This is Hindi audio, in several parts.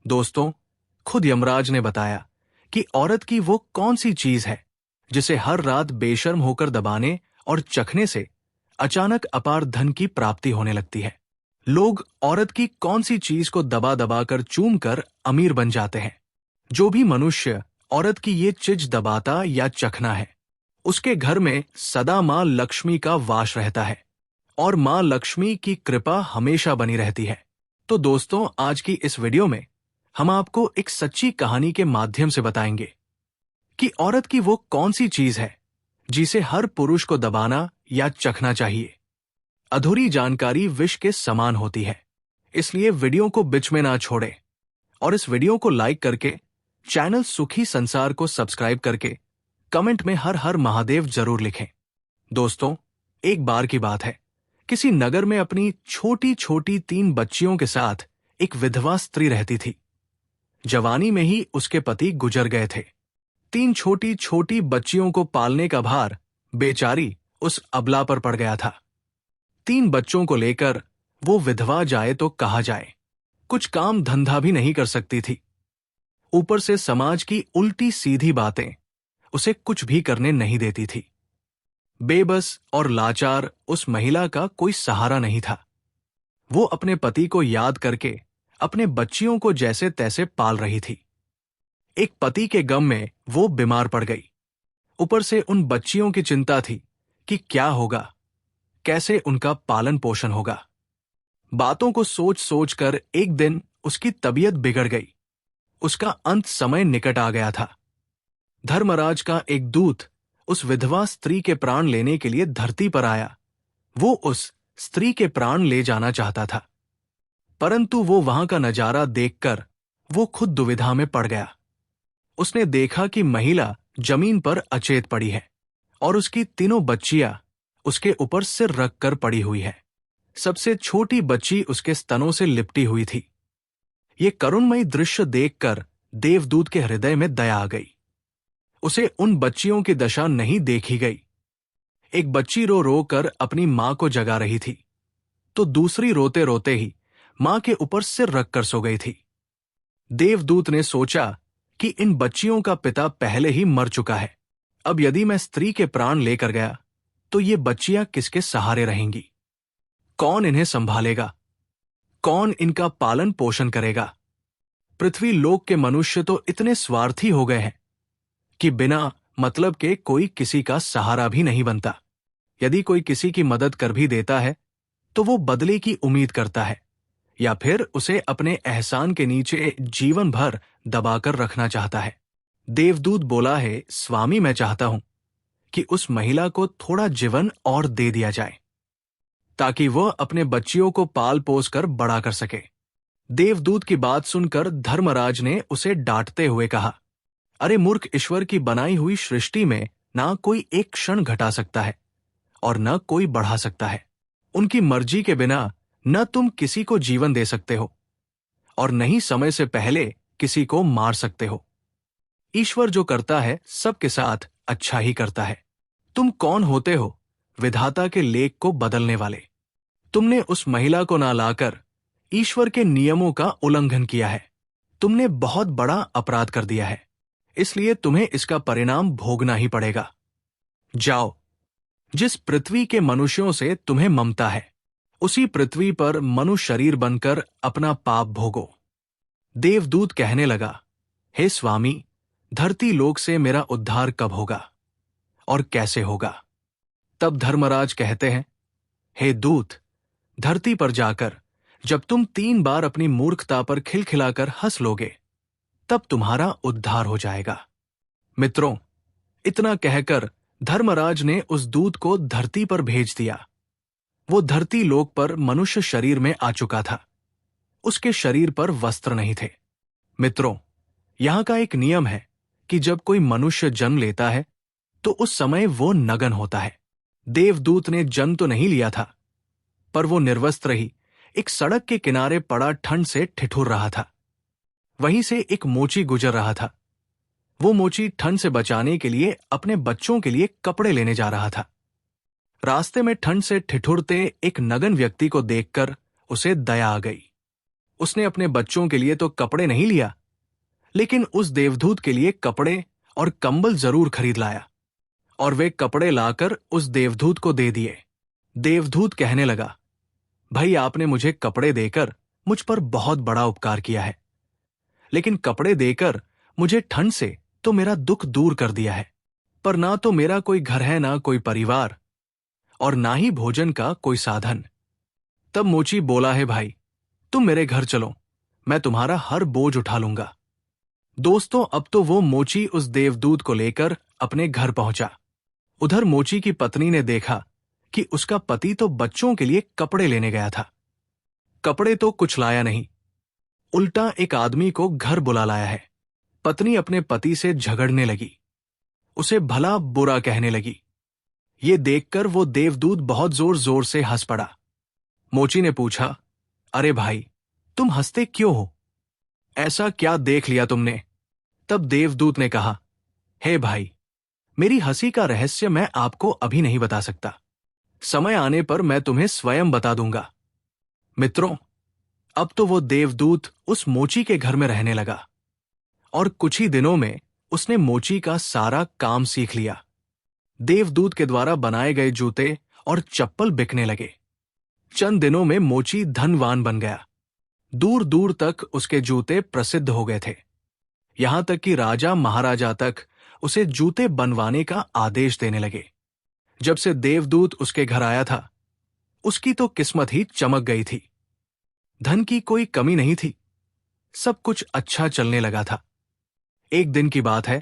दोस्तों, खुद यमराज ने बताया कि औरत की वो कौन सी चीज है जिसे हर रात बेशर्म होकर दबाने और चखने से अचानक अपार धन की प्राप्ति होने लगती है। लोग औरत की कौन सी चीज को दबा दबा कर चूम कर अमीर बन जाते हैं। जो भी मनुष्य औरत की ये चीज दबाता या चखना है, उसके घर में सदा मां लक्ष्मी का वास रहता है और मां लक्ष्मी की कृपा हमेशा बनी रहती है। तो दोस्तों, आज की इस वीडियो में हम आपको एक सच्ची कहानी के माध्यम से बताएंगे कि औरत की वो कौन सी चीज है जिसे हर पुरुष को दबाना या चखना चाहिए। अधूरी जानकारी विष के समान होती है, इसलिए वीडियो को बीच में ना छोड़ें और इस वीडियो को लाइक करके चैनल सुखी संसार को सब्सक्राइब करके कमेंट में हर हर महादेव जरूर लिखें। दोस्तों, एक बार की बात है, किसी नगर में अपनी छोटी छोटी 3 बच्चियों के साथ एक विधवा स्त्री रहती थी। जवानी में ही उसके पति गुजर गए थे। 3 छोटी छोटी बच्चियों को पालने का भार बेचारी उस अबला पर पड़ गया था। 3 बच्चों को लेकर वो विधवा जाए तो कहा जाए, कुछ काम धंधा भी नहीं कर सकती थी। ऊपर से समाज की उल्टी सीधी बातें उसे कुछ भी करने नहीं देती थी। बेबस और लाचार उस महिला का कोई सहारा नहीं था। वो अपने पति को याद करके अपने बच्चियों को जैसे तैसे पाल रही थी। एक पति के गम में वो बीमार पड़ गई। ऊपर से उन बच्चियों की चिंता थी कि क्या होगा, कैसे उनका पालन पोषण होगा। बातों को सोच सोच कर एक दिन उसकी तबीयत बिगड़ गई। उसका अंत समय निकट आ गया था। धर्मराज का एक दूत उस विधवा स्त्री के प्राण लेने के लिए धरती पर आया। वो उस स्त्री के प्राण ले जाना चाहता था, परंतु वो वहां का नजारा देखकर वो खुद दुविधा में पड़ गया। उसने देखा कि महिला जमीन पर अचेत पड़ी है और उसकी तीनों बच्चियां उसके ऊपर सिर रखकर पड़ी हुई है। सबसे छोटी बच्ची उसके स्तनों से लिपटी हुई थी। ये करुणमयी दृश्य देखकर देवदूत के हृदय में दया आ गई। उसे उन बच्चियों की दशा नहीं देखी गई। एक बच्ची रो रो कर अपनी मां को जगा रही थी, तो दूसरी रोते रोते ही मां के ऊपर सिर रखकर सो गई थी। देवदूत ने सोचा कि इन बच्चियों का पिता पहले ही मर चुका है। अब यदि मैं स्त्री के प्राण लेकर गया तो ये बच्चियां किसके सहारे रहेंगी? कौन इन्हें संभालेगा? कौन इनका पालन पोषण करेगा? पृथ्वी लोक के मनुष्य तो इतने स्वार्थी हो गए हैं कि बिना मतलब के कोई किसी का सहारा भी नहीं बनता। यदि कोई किसी की मदद कर भी देता है तो वो बदले की उम्मीद करता है या फिर उसे अपने एहसान के नीचे जीवन भर दबाकर रखना चाहता है। देवदूत बोला है, स्वामी, मैं चाहता हूं कि उस महिला को थोड़ा जीवन और दे दिया जाए ताकि वह अपने बच्चियों को पाल पोस कर बड़ा कर सके। देवदूत की बात सुनकर धर्मराज ने उसे डांटते हुए कहा, अरे मूर्ख, ईश्वर की बनाई हुई सृष्टि में ना कोई एक क्षण घटा सकता है और न कोई बढ़ा सकता है। उनकी मर्जी के बिना न तुम किसी को जीवन दे सकते हो और न ही समय से पहले किसी को मार सकते हो। ईश्वर जो करता है सबके साथ अच्छा ही करता है। तुम कौन होते हो विधाता के लेख को बदलने वाले? तुमने उस महिला को ना लाकर ईश्वर के नियमों का उल्लंघन किया है। तुमने बहुत बड़ा अपराध कर दिया है, इसलिए तुम्हें इसका परिणाम भोगना ही पड़ेगा। जाओ, जिस पृथ्वी के मनुष्यों से तुम्हें ममता है उसी पृथ्वी पर मनुष्य शरीर बनकर अपना पाप भोगो। देवदूत कहने लगा, हे स्वामी, धरती लोक से मेरा उद्धार कब होगा और कैसे होगा? तब धर्मराज कहते हैं, हे दूत, धरती पर जाकर जब तुम 3 बार अपनी मूर्खता पर खिलखिलाकर हंस लोगे तब तुम्हारा उद्धार हो जाएगा। मित्रों, इतना कहकर धर्मराज ने उस दूत को धरती पर भेज दिया। वो धरती लोक पर मनुष्य शरीर में आ चुका था। उसके शरीर पर वस्त्र नहीं थे। मित्रों, यहां का एक नियम है कि जब कोई मनुष्य जन्म लेता है तो उस समय वो नग्न होता है। देवदूत ने जन्म तो नहीं लिया था, पर वो निर्वस्त्र ही एक सड़क के किनारे पड़ा ठंड से ठिठुर रहा था। वहीं से एक मोची गुजर रहा था। वो मोची ठंड से बचाने के लिए अपने बच्चों के लिए कपड़े लेने जा रहा था। रास्ते में ठंड से ठिठुरते एक नग्न व्यक्ति को देखकर उसे दया आ गई। उसने अपने बच्चों के लिए तो कपड़े नहीं लिया, लेकिन उस देवदूत के लिए कपड़े और कंबल जरूर खरीद लाया और वे कपड़े लाकर उस देवदूत को दे दिए। देवदूत कहने लगा, भाई आपने मुझे कपड़े देकर मुझ पर बहुत बड़ा उपकार किया है, लेकिन कपड़े देकर मुझे ठंड से तो मेरा दुख दूर कर दिया है, पर ना तो मेरा कोई घर है, ना कोई परिवार, और ना ही भोजन का कोई साधन। तब मोची बोला है, भाई तुम मेरे घर चलो, मैं तुम्हारा हर बोझ उठा लूंगा। दोस्तों, अब तो वो मोची उस देवदूत को लेकर अपने घर पहुंचा। उधर मोची की पत्नी ने देखा कि उसका पति तो बच्चों के लिए कपड़े लेने गया था। कपड़े तो कुछ लाया नहीं, उल्टा एक आदमी को घर बुला लाया है। पत्नी अपने पति से झगड़ने लगी, उसे भला बुरा कहने लगी। ये देखकर वो देवदूत बहुत जोर जोर से हंस पड़ा। मोची ने पूछा, अरे भाई, तुम हंसते क्यों हो? ऐसा क्या देख लिया तुमने? तब देवदूत ने कहा, हे भाई, मेरी हंसी का रहस्य मैं आपको अभी नहीं बता सकता, समय आने पर मैं तुम्हें स्वयं बता दूंगा। मित्रों, अब तो वो देवदूत उस मोची के घर में रहने लगा और कुछ ही दिनों में उसने मोची का सारा काम सीख लिया। देवदूत के द्वारा बनाए गए जूते और चप्पल बिकने लगे। चंद दिनों में मोची धनवान बन गया। दूर दूर तक उसके जूते प्रसिद्ध हो गए थे, यहां तक कि राजा महाराजा तक उसे जूते बनवाने का आदेश देने लगे। जब से देवदूत उसके घर आया था, उसकी तो किस्मत ही चमक गई थी। धन की कोई कमी नहीं थी, सब कुछ अच्छा चलने लगा था। एक दिन की बात है,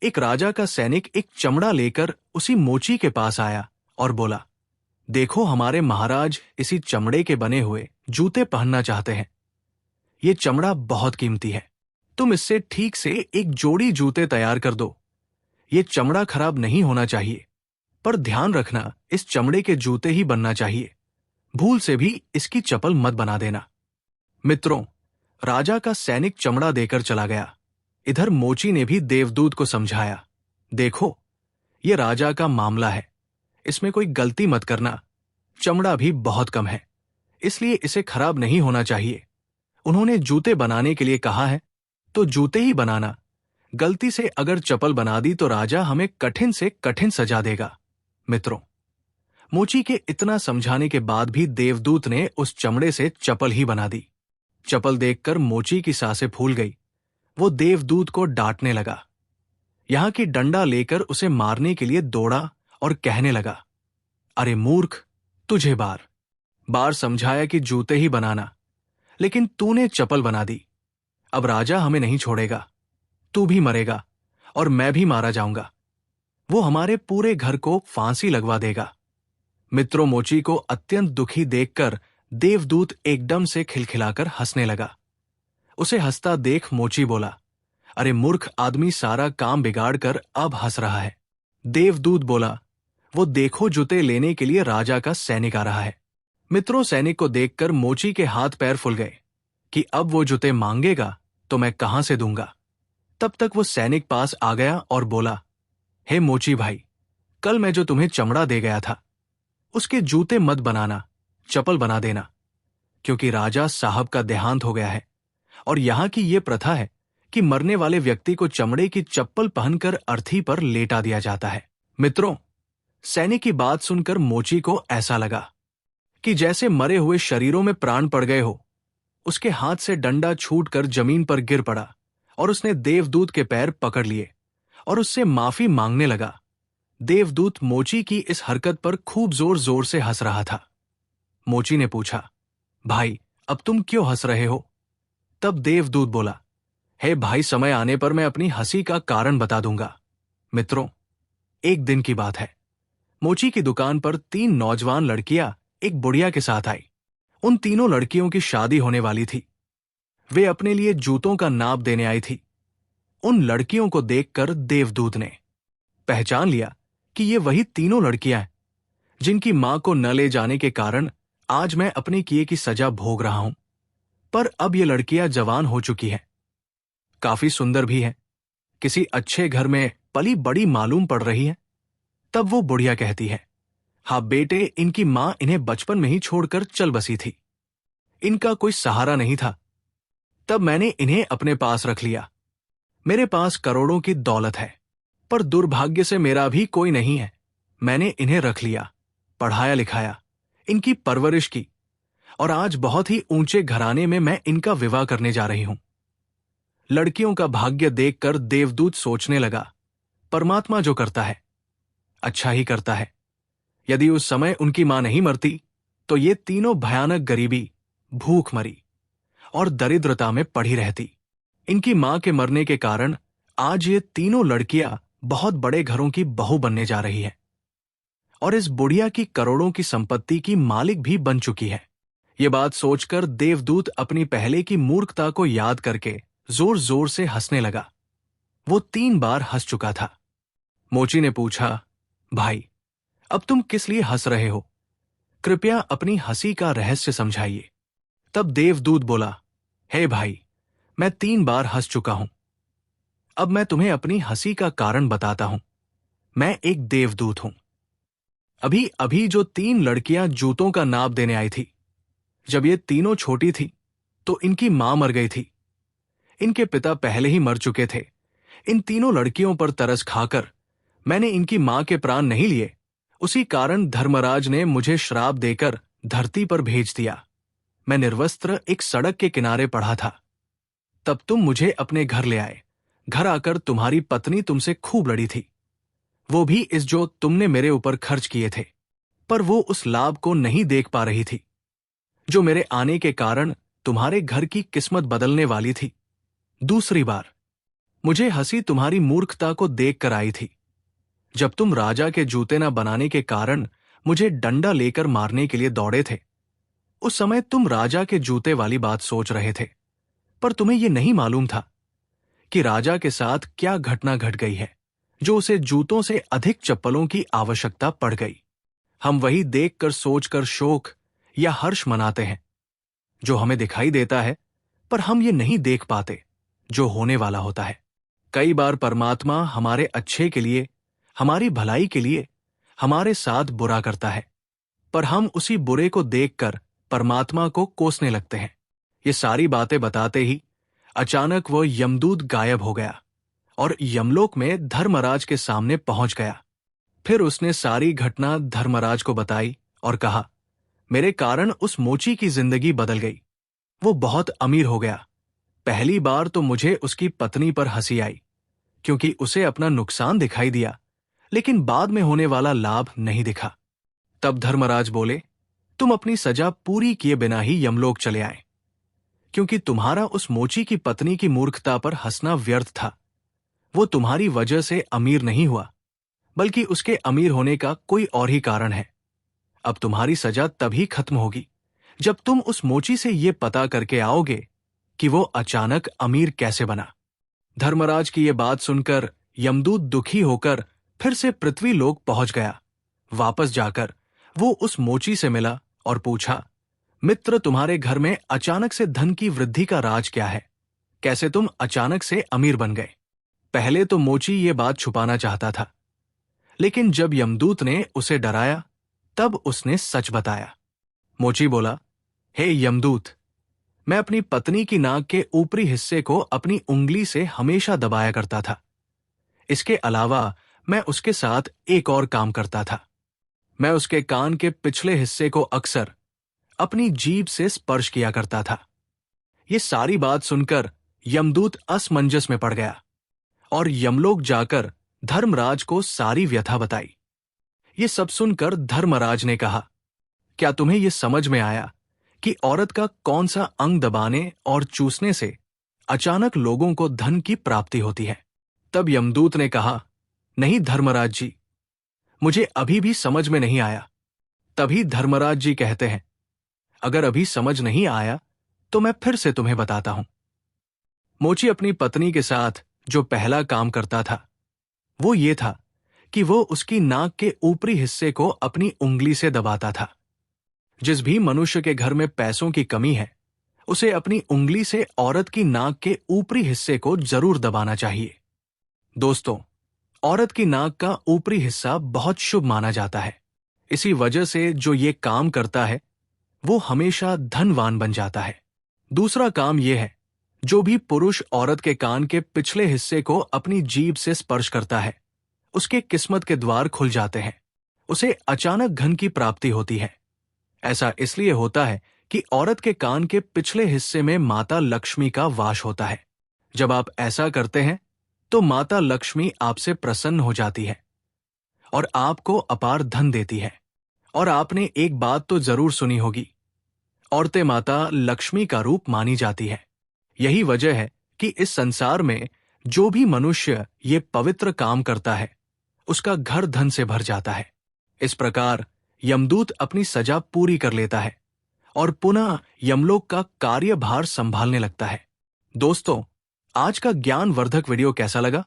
एक राजा का सैनिक एक चमड़ा लेकर उसी मोची के पास आया और बोला, देखो, हमारे महाराज इसी चमड़े के बने हुए जूते पहनना चाहते हैं। ये चमड़ा बहुत कीमती है, तुम इससे ठीक से एक जोड़ी जूते तैयार कर दो। ये चमड़ा खराब नहीं होना चाहिए, पर ध्यान रखना, इस चमड़े के जूते ही बनना चाहिए, भूल से भी इसकी चप्पल मत बना देना। मित्रों, राजा का सैनिक चमड़ा देकर चला गया। इधर मोची ने भी देवदूत को समझाया, देखो, ये राजा का मामला है, इसमें कोई गलती मत करना, चमड़ा भी बहुत कम है, इसलिए इसे खराब नहीं होना चाहिए। उन्होंने जूते बनाने के लिए कहा है तो जूते ही बनाना, गलती से अगर चप्पल बना दी तो राजा हमें कठिन से कठिन सजा देगा। मित्रों, मोची के इतना समझाने के बाद भी देवदूत ने उस चमड़े से चप्पल ही बना दी। चप्पल देखकर मोची की सांसें फूल गई। वो देवदूत को डांटने लगा, यहां की डंडा लेकर उसे मारने के लिए दौड़ा और कहने लगा, अरे मूर्ख, तुझे बार बार समझाया कि जूते ही बनाना, लेकिन तूने चप्पल बना दी। अब राजा हमें नहीं छोड़ेगा, तू भी मरेगा और मैं भी मारा जाऊंगा। वो हमारे पूरे घर को फांसी लगवा देगा। मित्रों, मोची को अत्यंत दुखी देखकर देवदूत एकदम से खिलखिलाकर हंसने लगा। उसे हंसता देख मोची बोला, अरे मूर्ख आदमी, सारा काम बिगाड़कर अब हंस रहा है। देवदूत बोला, वो देखो, जूते लेने के लिए राजा का सैनिक आ रहा है। मित्रों, सैनिक को देखकर मोची के हाथ पैर फूल गए कि अब वो जूते मांगेगा तो मैं कहां से दूंगा। तब तक वो सैनिक पास आ गया और बोला, हे मोची भाई, कल मैं जो तुम्हें चमड़ा दे गया था, उसके जूते मत बनाना, चप्पल बना देना, क्योंकि राजा साहब का देहांत हो गया है और यहां की ये प्रथा है कि मरने वाले व्यक्ति को चमड़े की चप्पल पहनकर अर्थी पर लेटा दिया जाता है। मित्रों, सैनिक की बात सुनकर मोची को ऐसा लगा कि जैसे मरे हुए शरीरों में प्राण पड़ गए हो। उसके हाथ से डंडा छूटकर जमीन पर गिर पड़ा और उसने देवदूत के पैर पकड़ लिए और उससे माफी मांगने लगा। देवदूत मोची की इस हरकत पर खूब जोर जोर से हंस रहा था। मोची ने पूछा, भाई, अब तुम क्यों हंस रहे हो? तब देवदूत बोला, हे भाई, समय आने पर मैं अपनी हंसी का कारण बता दूंगा। मित्रों, एक दिन की बात है, मोची की दुकान पर 3 नौजवान लड़कियां एक बुढ़िया के साथ आई। उन तीनों लड़कियों की शादी होने वाली थी। वे अपने लिए जूतों का नाप देने आई थी। उन लड़कियों को देखकर देवदूत ने पहचान लिया कि ये वही तीनों लड़कियां हैं जिनकी मां को न ले जाने के कारण आज मैं अपने किए की सजा भोग रहा हूं। पर अब ये लड़कियां जवान हो चुकी हैं, काफी सुंदर भी हैं, किसी अच्छे घर में पली बड़ी मालूम पड़ रही है। तब वो बुढ़िया कहती है, हाँ बेटे, इनकी मां इन्हें बचपन में ही छोड़कर चल बसी थी। इनका कोई सहारा नहीं था, तब मैंने इन्हें अपने पास रख लिया। मेरे पास करोड़ों की दौलत है, पर दुर्भाग्य से मेरा भी कोई नहीं है। मैंने इन्हें रख लिया, पढ़ाया लिखाया, इनकी परवरिश की, और आज बहुत ही ऊंचे घराने में मैं इनका विवाह करने जा रही हूं। लड़कियों का भाग्य देखकर देवदूत सोचने लगा, परमात्मा जो करता है अच्छा ही करता है। यदि उस समय उनकी मां नहीं मरती तो ये तीनों भयानक गरीबी, भूख मरी और दरिद्रता में पड़ी रहती। इनकी मां के मरने के कारण आज ये तीनों लड़कियां बहुत बड़े घरों की बहू बनने जा रही है और इस बुढ़िया की करोड़ों की संपत्ति की मालिक भी बन चुकी है। ये बात सोचकर देवदूत अपनी पहले की मूर्खता को याद करके जोर जोर से हंसने लगा। वो 3 बार हंस चुका था। मोची ने पूछा, भाई, अब तुम किस लिए हंस रहे हो? कृपया अपनी हंसी का रहस्य समझाइए। तब देवदूत बोला, हे भाई, मैं 3 बार हंस चुका हूं। अब मैं तुम्हें अपनी हंसी का कारण बताता हूं। मैं एक देवदूत हूं। अभी अभी जो 3 लड़कियां जूतों का नाप देने आई थी, जब ये तीनों छोटी थी तो इनकी मां मर गई थी। इनके पिता पहले ही मर चुके थे। इन तीनों लड़कियों पर तरस खाकर मैंने इनकी मां के प्राण नहीं लिए। उसी कारण धर्मराज ने मुझे श्राप देकर धरती पर भेज दिया। मैं निर्वस्त्र एक सड़क के किनारे पड़ा था। तब तुम मुझे अपने घर ले आए। घर आकर तुम्हारी पत्नी तुमसे खूब लड़ी थी, वो भी इस जो तुमने मेरे ऊपर खर्च किए थे, पर वो उस लाभ को नहीं देख पा रही थी जो मेरे आने के कारण तुम्हारे घर की किस्मत बदलने वाली थी। दूसरी बार मुझे हंसी तुम्हारी मूर्खता को देखकर आई थी, जब तुम राजा के जूते न बनाने के कारण मुझे डंडा लेकर मारने के लिए दौड़े थे। उस समय तुम राजा के जूते वाली बात सोच रहे थे, पर तुम्हें यह नहीं मालूम था कि राजा के साथ क्या घटना घट गई है, जो उसे जूतों से अधिक चप्पलों की आवश्यकता पड़ गई। हम वही देखकर सोचकर शोक या हर्ष मनाते हैं जो हमें दिखाई देता है, पर हम ये नहीं देख पाते जो होने वाला होता है। कई बार परमात्मा हमारे अच्छे के लिए, हमारी भलाई के लिए हमारे साथ बुरा करता है, पर हम उसी बुरे को देखकर परमात्मा को कोसने लगते हैं। ये सारी बातें बताते ही अचानक वो यमदूत गायब हो गया और यमलोक में धर्मराज के सामने पहुंच गया। फिर उसने सारी घटना धर्मराज को बताई और कहा, मेरे कारण उस मोची की जिंदगी बदल गई। वो बहुत अमीर हो गया। पहली बार तो मुझे उसकी पत्नी पर हंसी आई, क्योंकि उसे अपना नुकसान दिखाई दिया, लेकिन बाद में होने वाला लाभ नहीं दिखा। तब धर्मराज बोले, तुम अपनी सजा पूरी किए बिना ही यमलोक चले आए, क्योंकि तुम्हारा उस मोची की पत्नी की मूर्खता पर हंसना व्यर्थ था। वो तुम्हारी वजह से अमीर नहीं हुआ, बल्कि उसके अमीर होने का कोई और ही कारण है। अब तुम्हारी सजा तभी खत्म होगी जब तुम उस मोची से ये पता करके आओगे कि वो अचानक अमीर कैसे बना। धर्मराज की ये बात सुनकर यमदूत दुखी होकर फिर से पृथ्वी लोक पहुंच गया। वापस जाकर वो उस मोची से मिला और पूछा, मित्र, तुम्हारे घर में अचानक से धन की वृद्धि का राज क्या है? कैसे तुम अचानक से अमीर बन गए? पहले तो मोची ये बात छुपाना चाहता था, लेकिन जब यमदूत ने उसे डराया तब उसने सच बताया। मोची बोला, हे यमदूत, मैं अपनी पत्नी की नाक के ऊपरी हिस्से को अपनी उंगली से हमेशा दबाया करता था। इसके अलावा मैं उसके साथ एक और काम करता था। मैं उसके कान के पिछले हिस्से को अक्सर अपनी जीभ से स्पर्श किया करता था। ये सारी बात सुनकर यमदूत असमंजस में पड़ गया और यमलोक जाकर धर्मराज को सारी व्यथा बताई। ये सब सुनकर धर्मराज ने कहा, क्या तुम्हें यह समझ में आया कि औरत का कौन सा अंग दबाने और चूसने से अचानक लोगों को धन की प्राप्ति होती है? तब यमदूत ने कहा, नहीं धर्मराज जी, मुझे अभी भी समझ में नहीं आया। तभी धर्मराज जी कहते हैं, अगर अभी समझ नहीं आया तो मैं फिर से तुम्हें बताता हूं। मोची अपनी पत्नी के साथ जो पहला काम करता था वो ये था कि वो उसकी नाक के ऊपरी हिस्से को अपनी उंगली से दबाता था। जिस भी मनुष्य के घर में पैसों की कमी है, उसे अपनी उंगली से औरत की नाक के ऊपरी हिस्से को जरूर दबाना चाहिए। दोस्तों, औरत की नाक का ऊपरी हिस्सा बहुत शुभ माना जाता है। इसी वजह से जो ये काम करता है वो हमेशा धनवान बन जाता है। दूसरा काम यह है, जो भी पुरुष औरत के कान के पिछले हिस्से को अपनी जीभ से स्पर्श करता है, उसके किस्मत के द्वार खुल जाते हैं। उसे अचानक धन की प्राप्ति होती है। ऐसा इसलिए होता है कि औरत के कान के पिछले हिस्से में माता लक्ष्मी का वास होता है। जब आप ऐसा करते हैं तो माता लक्ष्मी आपसे प्रसन्न हो जाती है और आपको अपार धन देती है। और आपने एक बात तो जरूर सुनी होगी, औरतें माता लक्ष्मी का रूप मानी जाती है। यही वजह है कि इस संसार में जो भी मनुष्य ये पवित्र काम करता है, उसका घर धन से भर जाता है। इस प्रकार यमदूत अपनी सजा पूरी कर लेता है और पुनः यमलोक का कार्यभार संभालने लगता है। दोस्तों, आज का ज्ञानवर्धक वीडियो कैसा लगा?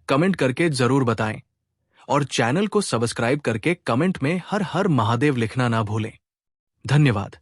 कमेंट करके जरूर बताएं और चैनल को सब्सक्राइब करके कमेंट में हर हर महादेव लिखना ना भूलें। धन्यवाद।